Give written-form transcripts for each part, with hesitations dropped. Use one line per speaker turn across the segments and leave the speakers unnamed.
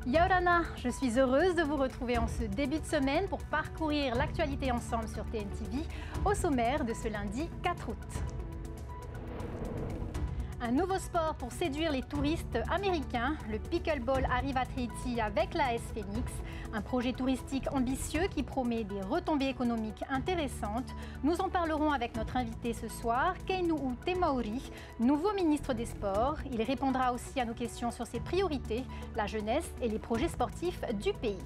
Yaorana, je suis heureuse de vous retrouver en ce début de semaine pour parcourir l'actualité ensemble sur TNTV au sommaire de ce lundi 4 août. Un nouveau sport pour séduire les touristes américains. Le pickleball arrive à Tahiti avec l'AS Phoenix. Un projet touristique ambitieux qui promet des retombées économiques intéressantes. Nous en parlerons avec notre invité ce soir, Keinuu Temauri, nouveau ministre des Sports. Il répondra aussi à nos questions sur ses priorités, la jeunesse et les projets sportifs du pays.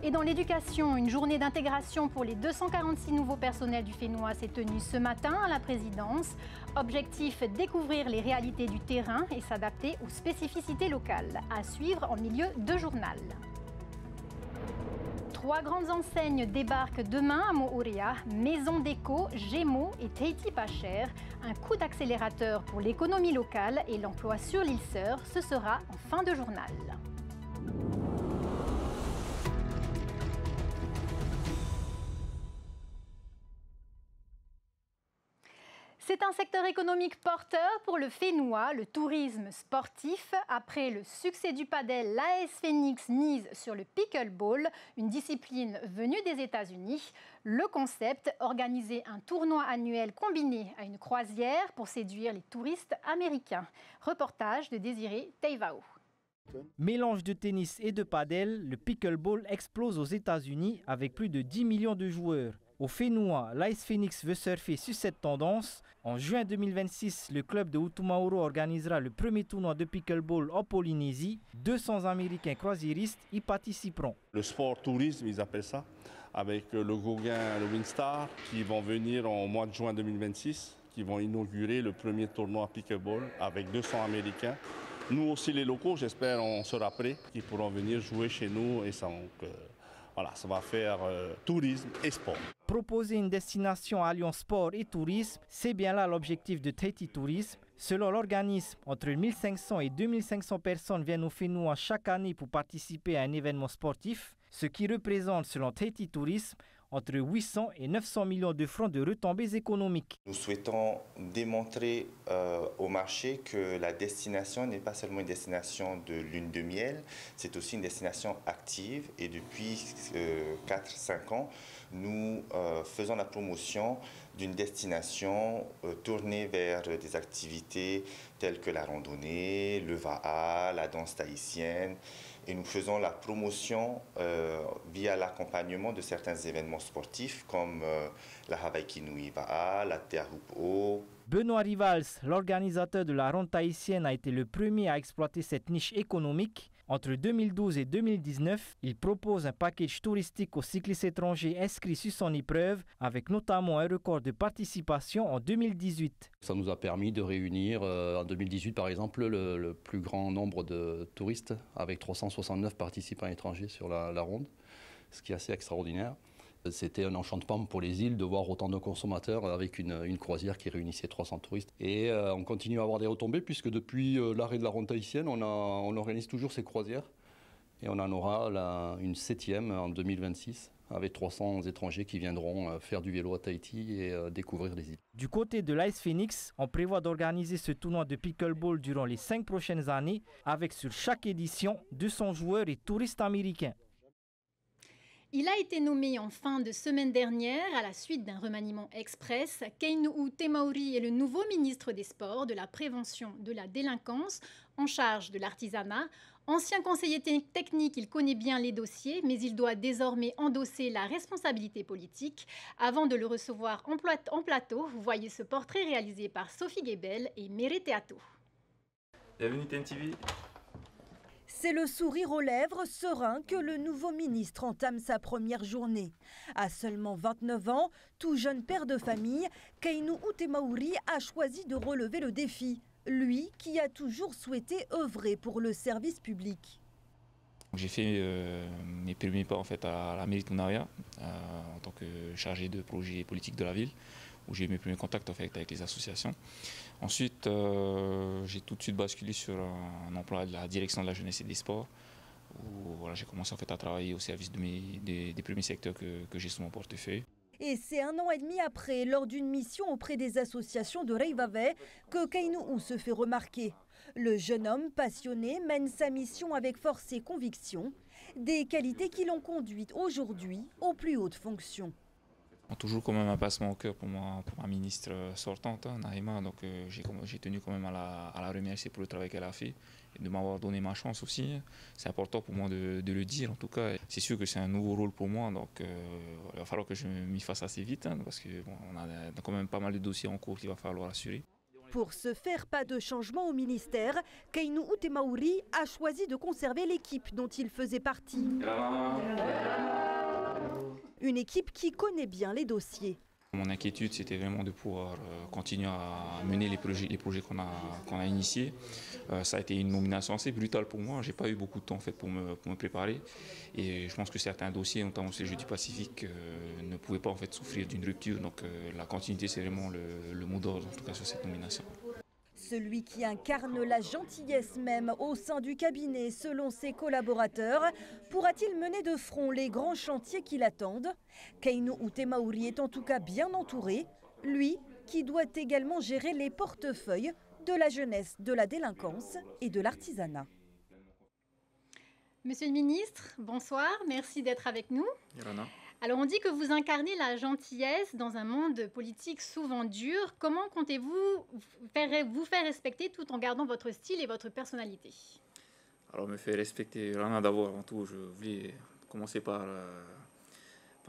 Et dans l'éducation, une journée d'intégration pour les 246 nouveaux personnels du Fénois s'est tenue ce matin à la présidence. Objectif, découvrir les réalités du terrain et s'adapter aux spécificités locales. À suivre en milieu de journal. 3 grandes enseignes débarquent demain à Moorea, Maison Déco, Gémeaux et Tahiti pas cher. Un coup d'accélérateur pour l'économie locale et l'emploi sur l'île Sœur, ce sera en fin de journal. C'est un secteur économique porteur pour le Fénois, le tourisme sportif. Après le succès du padel, l'AS Phoenix mise sur le pickleball, une discipline venue des États-Unis. Le concept, organiser un tournoi annuel combiné à une croisière pour séduire les touristes américains. Reportage de Désiré Teivao.
Mélange de tennis et de padel, le pickleball explose aux États-Unis avec plus de 10 millions de joueurs. Au Fénois, l'AS Phoenix veut surfer sur cette tendance. En juin 2026, le club de Utumauro organisera le premier tournoi de pickleball en Polynésie. 200 Américains croisiéristes y participeront.
Le sport tourisme, ils appellent ça, avec le Gauguin et le Windstar qui vont venir en mois de juin 2026, qui vont inaugurer le premier tournoi pickleball avec 200 Américains. Nous aussi les locaux, j'espère, on sera prêts, qui pourront venir jouer chez nous et ça, donc, voilà, ça va faire tourisme et sport.
Proposer une destination alliant sport et tourisme, c'est bien là l'objectif de Tahiti Tourisme. Selon l'organisme, entre 1500 et 2500 personnes viennent au Fénois chaque année pour participer à un événement sportif, ce qui représente, selon Tahiti Tourisme, entre 800 et 900 millions de francs de retombées économiques.
Nous souhaitons démontrer au marché que la destination n'est pas seulement une destination de lune de miel, c'est aussi une destination active et depuis 4-5 ans, nous faisons la promotion d'une destination tournée vers des activités telles que la randonnée, le va'a, la danse tahitienne. Et nous faisons la promotion via l'accompagnement de certains événements sportifs comme la Hawaii Kinui Va'a, la Te Ahupu'o.
Benoît Rivals, l'organisateur de la ronde tahitienne, a été le premier à exploiter cette niche économique. Entre 2012 et 2019, il propose un package touristique aux cyclistes étrangers inscrits sur son épreuve, avec notamment un record de participation en 2018.
Ça nous a permis de réunir en 2018 par exemple le plus grand nombre de touristes avec 369 participants étrangers sur la ronde, ce qui est assez extraordinaire. C'était un enchantement pour les îles de voir autant de consommateurs avec une croisière qui réunissait 300 touristes. Et on continue à avoir des retombées puisque depuis l'arrêt de la ronde tahitienne, on organise toujours ces croisières. Et on en aura une 7e en 2026 avec 300 étrangers qui viendront faire du vélo à Tahiti et découvrir les îles.
Du côté de l'AS Phoenix, on prévoit d'organiser ce tournoi de pickleball durant les 5 prochaines années avec sur chaque édition 200 joueurs et touristes américains.
Il a été nommé en fin de semaine dernière à la suite d'un remaniement express. Keinuu Temauri est le nouveau ministre des Sports, de la prévention de la délinquance, en charge de l'artisanat. Ancien conseiller technique, il connaît bien les dossiers, mais il doit désormais endosser la responsabilité politique. Avant de le recevoir en plateau, vous voyez ce portrait réalisé par Sophie Gebel et Mere Teato.
Bienvenue TNTV.
C'est le sourire aux lèvres serein que le nouveau ministre entame sa première journée. À seulement 29 ans, tout jeune père de famille, Keinuu Temauri a choisi de relever le défi. Lui qui a toujours souhaité œuvrer pour le service public.
J'ai fait mes premiers pas en fait, à la mairie de Moorea en tant que chargé de projet politique de la ville, où j'ai eu mes premiers contacts en fait, avec les associations. Ensuite, j'ai tout de suite basculé sur un emploi de la direction de la jeunesse et des sports, où voilà, j'ai commencé en fait, à travailler au service des premiers secteurs que j'ai sous mon portefeuille.
Et c'est 1 an et demi après, lors d'une mission auprès des associations de Reivave, que Keinou se fait remarquer. Le jeune homme passionné mène sa mission avec force et conviction, des qualités qui l'ont conduite aujourd'hui aux plus hautes fonctions.
Toujours quand même un passement au cœur pour ma ministre sortante, Naïma. Donc j'ai tenu quand même à la remercier pour le travail qu'elle a fait et de m'avoir donné ma chance aussi. C'est important pour moi de le dire en tout cas. C'est sûr que c'est un nouveau rôle pour moi, donc il va falloir que je m'y fasse assez vite parce que on a quand même pas mal de dossiers en cours qu'il va falloir assurer.
Pour ce faire, pas de changement au ministère. Keinou Temauri a choisi de conserver l'équipe dont il faisait partie. Une équipe qui connaît bien les dossiers.
Mon inquiétude, c'était vraiment de pouvoir continuer à mener les projets qu'on a initiés. Ça a été une nomination assez brutale pour moi. J'ai pas eu beaucoup de temps en fait, pour me préparer. Et je pense que certains dossiers, notamment ces Jeux du Pacifique, ne pouvaient pas en fait, souffrir d'une rupture. Donc la continuité, c'est vraiment le mot d'ordre, en tout cas sur cette nomination.
Celui qui incarne la gentillesse même au sein du cabinet, selon ses collaborateurs, pourra-t-il mener de front les grands chantiers qui l'attendent? Keinou Temauri est en tout cas bien entouré, lui qui doit également gérer les portefeuilles de la jeunesse, de la délinquance et de l'artisanat.
Monsieur le ministre, bonsoir, merci d'être avec nous.
Irana.
Alors on dit que vous incarnez la gentillesse dans un monde politique souvent dur. Comment comptez-vous vous faire respecter tout en gardant votre style et votre personnalité?
Alors me faire respecter, Irana, d'abord avant tout, je voulais commencer par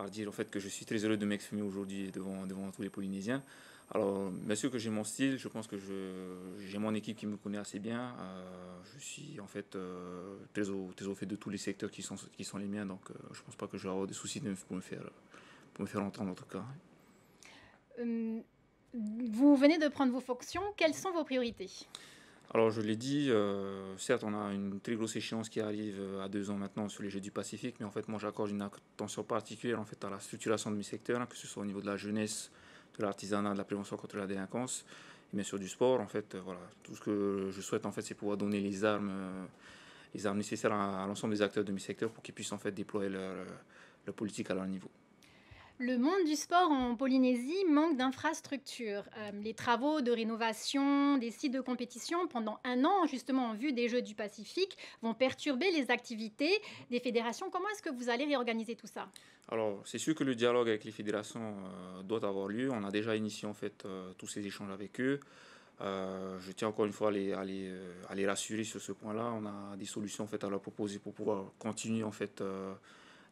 dire en fait que je suis très heureux de m'exprimer aujourd'hui devant tous les Polynésiens. Alors bien sûr que j'ai mon style, je pense que j'ai mon équipe qui me connaît assez bien. Je suis en fait très au fait de tous les secteurs qui sont les miens, donc je ne pense pas que je vais avoir des soucis pour me faire entendre en tout cas.
Vous venez de prendre vos fonctions, quelles sont vos priorités?
Alors je l'ai dit, certes on a une très grosse échéance qui arrive à 2 ans maintenant sur les Jeux du Pacifique, mais en fait moi j'accorde une attention particulière en fait à la structuration de mes secteurs, que ce soit au niveau de la jeunesse, de l'artisanat, de la prévention contre la délinquance, et bien sûr du sport. En fait, voilà, tout ce que je souhaite en fait, c'est pouvoir donner les armes nécessaires à l'ensemble des acteurs de mes secteurs pour qu'ils puissent en fait déployer leur politique à leur niveau.
Le monde du sport en Polynésie manque d'infrastructures. Les travaux de rénovation des sites de compétition pendant 1 an, justement en vue des Jeux du Pacifique, vont perturber les activités des fédérations. Comment est-ce que vous allez réorganiser tout ça?
Alors, c'est sûr que le dialogue avec les fédérations doit avoir lieu. On a déjà initié en fait tous ces échanges avec eux. Je tiens encore une fois à les rassurer sur ce point-là. On a des solutions en fait à leur proposer pour pouvoir continuer en fait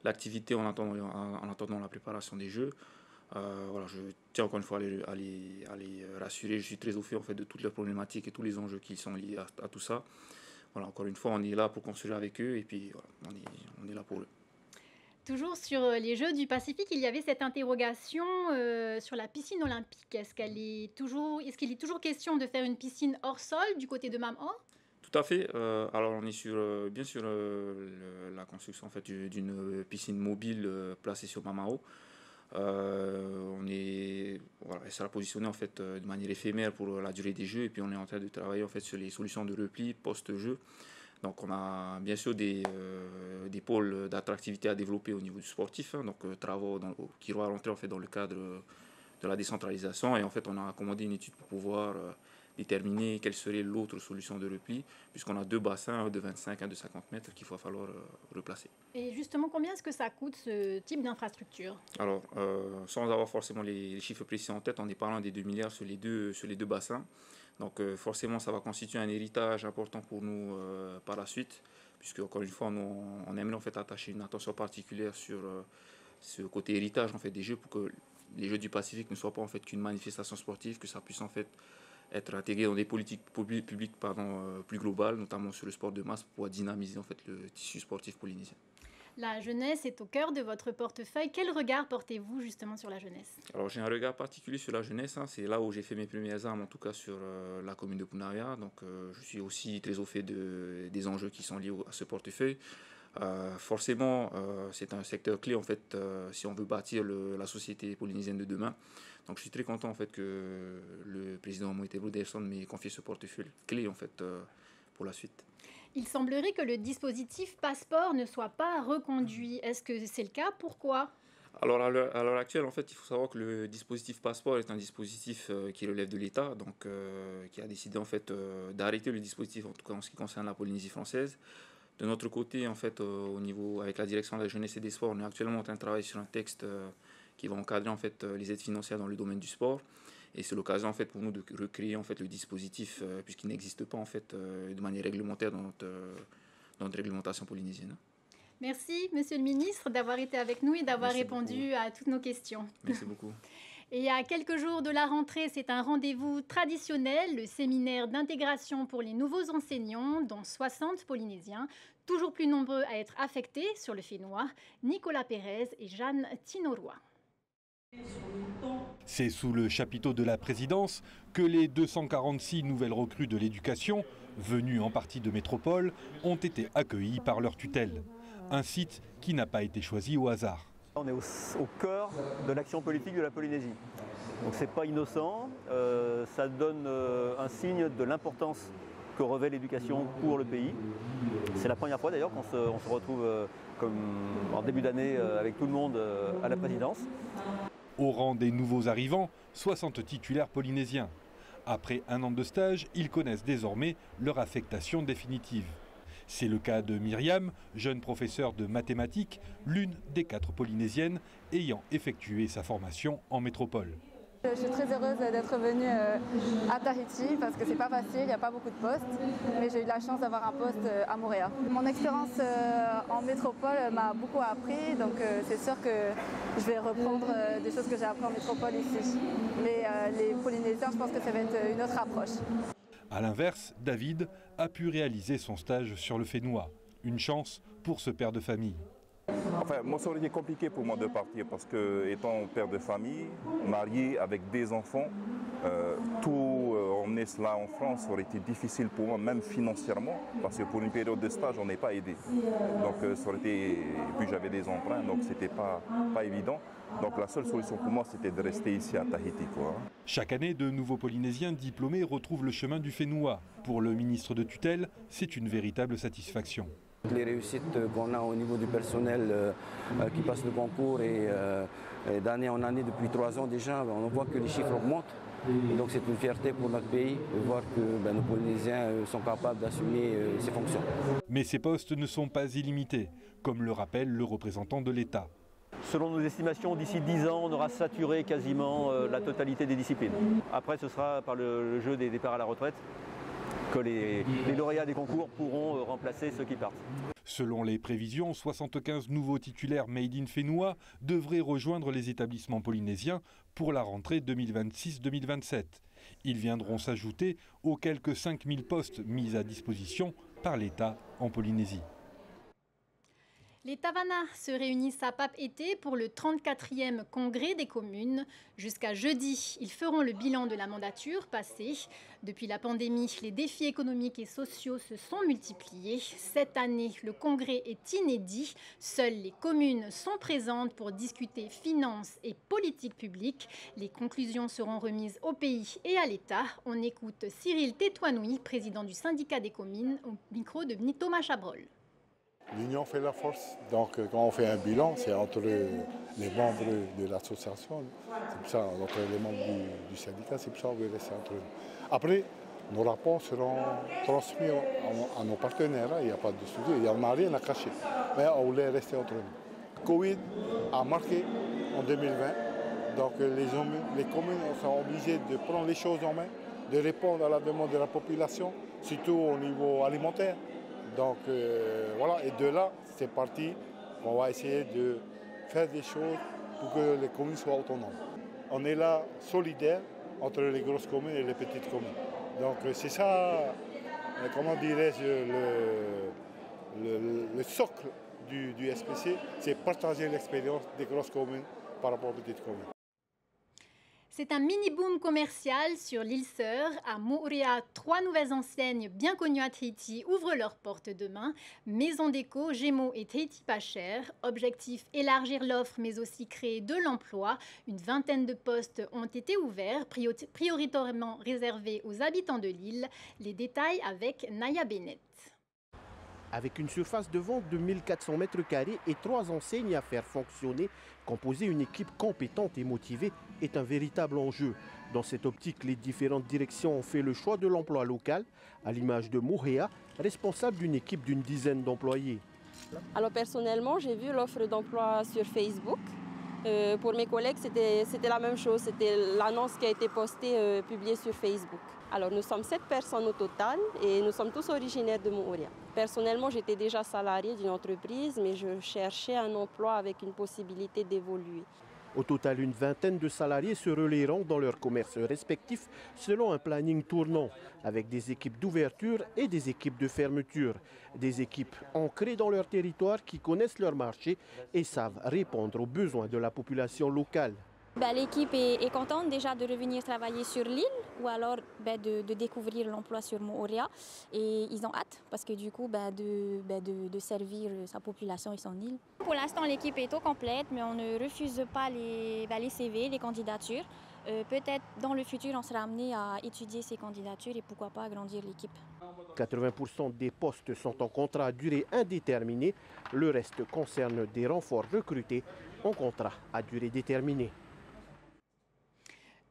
l'activité en attendant la préparation des Jeux. Voilà, je tiens encore une fois à les rassurer. Je suis très au fait en fait de toutes les problématiques et tous les enjeux qui sont liés à tout ça. Voilà, encore une fois, on est là pour construire avec eux et puis voilà, on est là pour eux.
Toujours sur les Jeux du Pacifique, il y avait cette interrogation sur la piscine olympique. Est-ce qu'il est toujours question de faire une piscine hors sol du côté de Mam'o?
Tout à fait. Alors on est bien sûr la construction en fait, d'une piscine mobile placée sur Mamao. Elle sera positionnée en fait, de manière éphémère pour la durée des Jeux et puis on est en train de travailler en fait, sur les solutions de repli post-jeu. Donc on a bien sûr des pôles d'attractivité à développer au niveau du sportif, donc travaux qui vont rentrer en fait, dans le cadre de la décentralisation et en fait on a commandé une étude pour pouvoir déterminer quelle serait l'autre solution de repli, puisqu'on a 2 bassins, un de 25, un de 50 mètres qu'il va falloir replacer.
Et justement, combien est-ce que ça coûte ce type d'infrastructure?
Alors, sans avoir forcément les chiffres précis en tête, on est parlant des 2 milliards sur les deux bassins. Donc forcément, ça va constituer un héritage important pour nous par la suite, puisque encore une fois, nous, on aimerait en fait attacher une attention particulière sur ce côté héritage en fait, des Jeux, pour que les Jeux du Pacifique ne soient pas en fait qu'une manifestation sportive, que ça puisse en fait être intégré dans des politiques publiques plus globales, notamment sur le sport de masse, pour pouvoir dynamiser en fait, le tissu sportif polynésien.
La jeunesse est au cœur de votre portefeuille. Quel regard portez-vous justement sur la jeunesse?
Alors j'ai un regard particulier sur la jeunesse, hein. C'est là où j'ai fait mes premières armes, en tout cas sur la commune de Punaria. Donc je suis aussi très au fait des enjeux qui sont liés à ce portefeuille. Forcément, c'est un secteur clé en fait, si on veut bâtir la société polynésienne de demain. Donc je suis très content en fait que le président Moïtebo Derson m'ait confié ce portefeuille clé en fait pour la suite.
Il semblerait que le dispositif passeport ne soit pas reconduit. Est-ce que c'est le cas? Pourquoi?
Alors à l'heure actuelle, en fait, il faut savoir que le dispositif passeport est un dispositif qui relève de l'État, donc qui a décidé en fait d'arrêter le dispositif, en tout cas en ce qui concerne la Polynésie française. De notre côté, en fait, au niveau avec la direction de la jeunesse et des sports, on est actuellement en train de travailler sur un texte qui va encadrer en fait les aides financières dans le domaine du sport. Et c'est l'occasion en fait pour nous de recréer en fait le dispositif puisqu'il n'existe pas en fait de manière réglementaire dans notre réglementation polynésienne.
Merci, Monsieur le Ministre, d'avoir été avec nous et d'avoir répondu à toutes nos questions.
Merci beaucoup.
Et à quelques jours de la rentrée, c'est un rendez-vous traditionnel, le séminaire d'intégration pour les nouveaux enseignants, dont 60 Polynésiens, toujours plus nombreux à être affectés sur le Fénois, Nicolas Pérez et Jeanne Tinoroy.
C'est sous le chapiteau de la présidence que les 246 nouvelles recrues de l'éducation, venues en partie de métropole, ont été accueillies par leur tutelle. Un site qui n'a pas été choisi au hasard.
On est au cœur de l'action politique de la Polynésie. Donc c'est pas innocent, ça donne un signe de l'importance que revêt l'éducation pour le pays. C'est la première fois d'ailleurs qu'on se retrouve comme en début d'année avec tout le monde à la présidence.
Au rang des nouveaux arrivants, 60 titulaires polynésiens. Après un an de stage, ils connaissent désormais leur affectation définitive. C'est le cas de Myriam, jeune professeure de mathématiques, l'une des 4 polynésiennes ayant effectué sa formation en métropole.
Je suis très heureuse d'être venue à Tahiti parce que c'est pas facile, il n'y a pas beaucoup de postes, mais j'ai eu la chance d'avoir un poste à Moorea. Mon expérience en métropole m'a beaucoup appris, donc c'est sûr que je vais reprendre des choses que j'ai apprises en métropole ici. Mais les Polynésiens, je pense que ça va être une autre approche.
A l'inverse, David a pu réaliser son stage sur le Fénois. Une chance pour ce père de famille.
Enfin, moi, ça aurait été compliqué pour moi de partir parce que, étant père de famille, marié avec des enfants, tout emmener cela en France aurait été difficile pour moi, même financièrement, parce que pour une période de stage, on n'est pas aidé. Donc, ça aurait été. Et puis, j'avais des emprunts, donc c'était pas évident. Donc, la seule solution pour moi, c'était de rester ici à Tahiti, quoi.
Chaque année, de nouveaux Polynésiens diplômés retrouvent le chemin du Fénois. Pour le ministre de tutelle, c'est une véritable satisfaction.
Les réussites qu'on a au niveau du personnel qui passe le concours et d'année en année depuis 3 ans déjà, on voit que les chiffres augmentent. Et donc c'est une fierté pour notre pays de voir que nos Polynésiens sont capables d'assumer ces fonctions.
Mais ces postes ne sont pas illimités, comme le rappelle le représentant de l'État.
Selon nos estimations, d'ici 10 ans, on aura saturé quasiment la totalité des disciplines. Après, ce sera par le jeu des départs à la retraite que les lauréats des concours pourront remplacer ceux qui partent.
Selon les prévisions, 75 nouveaux titulaires Made in Fénois devraient rejoindre les établissements polynésiens pour la rentrée 2026-2027. Ils viendront s'ajouter aux quelques 5000 postes mis à disposition par l'État en Polynésie.
Les Tavana se réunissent à Papeete pour le 34e congrès des communes. Jusqu'à jeudi, ils feront le bilan de la mandature passée. Depuis la pandémie, les défis économiques et sociaux se sont multipliés. Cette année, le congrès est inédit. Seules les communes sont présentes pour discuter finances et politique publique. Les conclusions seront remises au pays et à l'État. On écoute Cyril Tétouanoui, président du syndicat des communes, au micro de Thomas Chabrol.
L'union fait la force. Donc quand on fait un bilan, c'est entre les membres de l'association. C'est pour ça, entre les membres du syndicat, c'est pour ça qu'on veut rester entre eux. Après, nos rapports seront transmis à nos partenaires. Il n'y a pas de souci, il n'y en a rien à cacher. Mais on voulait rester entre nous. Le Covid a marqué en 2020. Donc les communes sont obligées de prendre les choses en main, de répondre à la demande de la population, surtout au niveau alimentaire. Donc voilà, et de là, c'est parti. On va essayer de faire des choses pour que les communes soient autonomes. On est là, solidaires, entre les grosses communes et les petites communes. Donc c'est ça, comment dirais-je, le socle du SPC, c'est partager l'expérience des grosses communes par rapport aux petites communes.
C'est un mini-boom commercial sur l'île Sœur. À Moorea, 3 nouvelles enseignes bien connues à Tahiti ouvrent leurs portes demain. Maison Déco, Gémeaux et Tahiti Pas Cher. Objectif, élargir l'offre mais aussi créer de l'emploi. Une vingtaine de postes ont été ouverts, prioritairement réservés aux habitants de l'île. Les détails avec Naya Bennett.
Avec une surface de vente de 1400 m² et 3 enseignes à faire fonctionner, composer une équipe compétente et motivée est un véritable enjeu. Dans cette optique, les différentes directions ont fait le choix de l'emploi local, à l'image de Mouréa, responsable d'une équipe d'une dizaine d'employés.
Alors personnellement, j'ai vu l'offre d'emploi sur Facebook. Pour mes collègues, c'était la même chose. C'était l'annonce qui a été postée, publiée sur Facebook. Alors nous sommes 7 personnes au total et nous sommes tous originaires de Mouréa. Personnellement, j'étais déjà salariée d'une entreprise, mais je cherchais un emploi avec une possibilité d'évoluer.
Au total, une vingtaine de salariés se relayeront dans leurs commerces respectifs selon un planning tournant, avec des équipes d'ouverture et des équipes de fermeture. Des équipes ancrées dans leur territoire qui connaissent leur marché et savent répondre aux besoins de la population locale.
L'équipe est contente déjà de revenir travailler sur l'île ou alors de découvrir l'emploi sur Mouréa. Et ils ont hâte parce que du coup de servir sa population et son île. Pour l'instant l'équipe est au complète mais on ne refuse pas les CV, les candidatures. Peut-être dans le futur on sera amené à étudier ces candidatures et pourquoi pas agrandir l'équipe.
80% des postes sont en contrat à durée indéterminée. Le reste concerne des renforts recrutés en contrat à durée déterminée.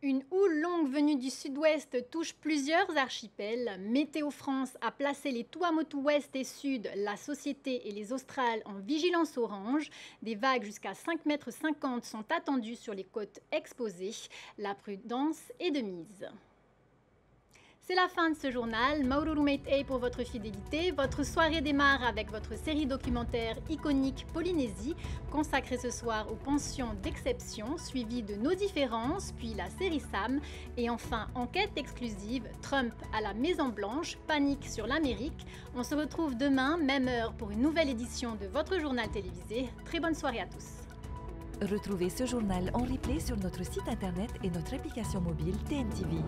Une houle longue venue du sud-ouest touche plusieurs archipels. Météo France a placé les Tuamotu ouest et sud, la Société et les Australes en vigilance orange. Des vagues jusqu'à 5,50 m sont attendues sur les côtes exposées. La prudence est de mise. C'est la fin de ce journal. Maururu Meitei pour votre fidélité. Votre soirée démarre avec votre série documentaire iconique Polynésie, consacrée ce soir aux pensions d'exception, suivie de Nos différences, puis la série Sam. Et enfin, enquête exclusive, Trump à la Maison-Blanche, panique sur l'Amérique. On se retrouve demain, même heure, pour une nouvelle édition de votre journal télévisé. Très bonne soirée à tous.
Retrouvez ce journal en replay sur notre site internet et notre application mobile TNTV.